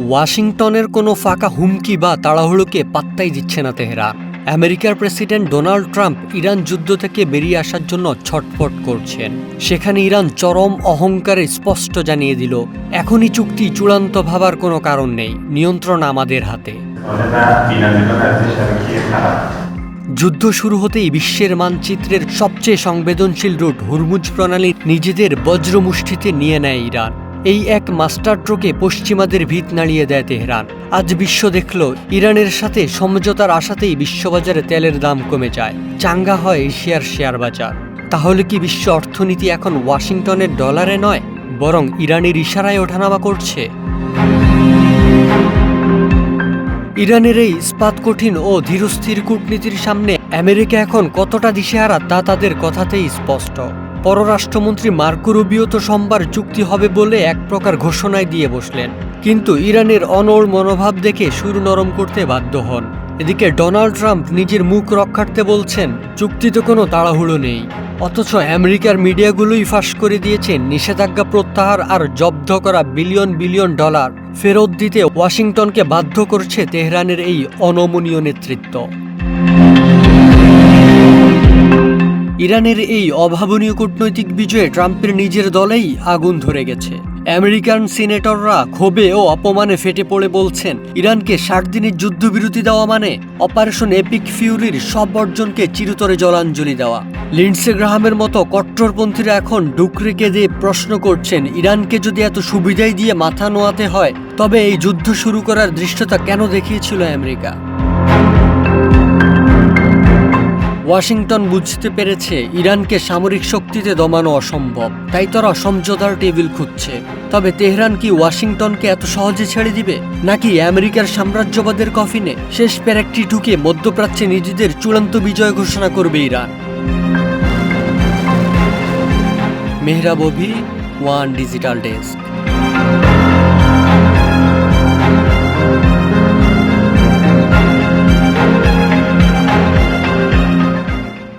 ওয়াশিংটনের কোনো ফাঁকা হুমকি বা তাড়াহুড়োকে পাত্তাই দিচ্ছে না তেহরান। আমেরিকার প্রেসিডেন্ট ডোনাল্ড ট্রাম্প ইরান যুদ্ধ থেকে বেরিয়ে আসার জন্য ছটফট করছেন। সেখানে ইরান চরম অহংকারে স্পষ্ট জানিয়ে দিল, এখনই চুক্তি চূড়ান্ত ভাবার কোনো কারণ নেই, নিয়ন্ত্রণ আমাদের হাতে। যুদ্ধ শুরু হতেই বিশ্বের মানচিত্রের সবচেয়ে সংবেদনশীল রুট হুরমুজ প্রণালী নিজেদের বজ্রমুষ্টিতে নিয়ে নেয় ইরান। এই এক মাস্টারস্ট্রোকে পশ্চিমাদের ভিত নাড়িয়ে দেয় তেহরান। আজ বিশ্ব দেখল, ইরানের সাথে সমঝোতার আশাতেই বিশ্ববাজারে তেলের দাম কমে যায়, চাঙ্গা হয় এশিয়ার শেয়ার বাজার। তাহলে কি বিশ্ব অর্থনীতি এখন ওয়াশিংটনের ডলারে নয়, বরং ইরানের ইশারায় ওঠানামা করছে? ইরানের এই ইস্পাত কঠিন ও ধীরস্থির কূটনীতির সামনে আমেরিকা এখন কতটা দিশেহারা তা তাদের কথাতেই স্পষ্ট। পররাষ্ট্রমন্ত্রী মার্কো রুবিও তো সোমবার চুক্তি হবে বলে এক প্রকার ঘোষণায় দিয়ে বসলেন, কিন্তু ইরানের অনড় মনোভাব দেখে সুর নরম করতে বাধ্য হন। এদিকে ডোনাল্ড ট্রাম্প নিজের মুখ রক্ষার্থে বলছেন, চুক্তিতে কোনো তাড়াহুড়ো নেই। অথচ আমেরিকার মিডিয়াগুলোই ফাঁস করে দিয়েছেন নিষেধাজ্ঞা প্রত্যাহার আর জব্দ করা বিলিয়ন বিলিয়ন ডলার ফেরত দিতে ওয়াশিংটনকে বাধ্য করছে তেহরানের এই অনমনীয় নেতৃত্ব। ইরানের এই অভাবনীয় কূটনৈতিক বিজয়ে ট্রাম্পের নিজের দলেই আগুন ধরে গেছে। আমেরিকান সিনেটররা ক্ষোভে ও অপমানে ফেটে পড়ে বলছেন, ইরানকে 60 দিনের যুদ্ধবিরতি দেওয়া মানে অপারেশন এপিক ফিউরির সব অর্জনকে চিরতরে জলাঞ্জলি দেওয়া। লিন্ডসে গ্রাহামের মতো কট্টরপন্থীরা এখন ডুকরে কেঁদে প্রশ্ন করছেন, ইরানকে যদি এত সুবিধাই দিয়ে মাথা নোয়াতে হয়, তবে এই যুদ্ধ শুরু করার দৃশ্যতা কেন দেখিয়েছিল আমেরিকা? ওয়াশিংটন বুঝতে পেরেছে ইরানকে সামরিক শক্তিতে দমানো অসম্ভব, তাই তারা সমঝোতার টেবিল খুঁজছে। তবে তেহরান কি ওয়াশিংটনকে এত সহজে ছেড়ে দিবে, নাকি আমেরিকার সাম্রাজ্যবাদের কফিনে শেষ প্যারেকটি ঢুকে মধ্যপ্রাচ্যে নিজেদের চূড়ান্ত বিজয় ঘোষণা করবে ইরান? মেহরাব অভি, ওয়ান ডিজিটাল ডেস্ক।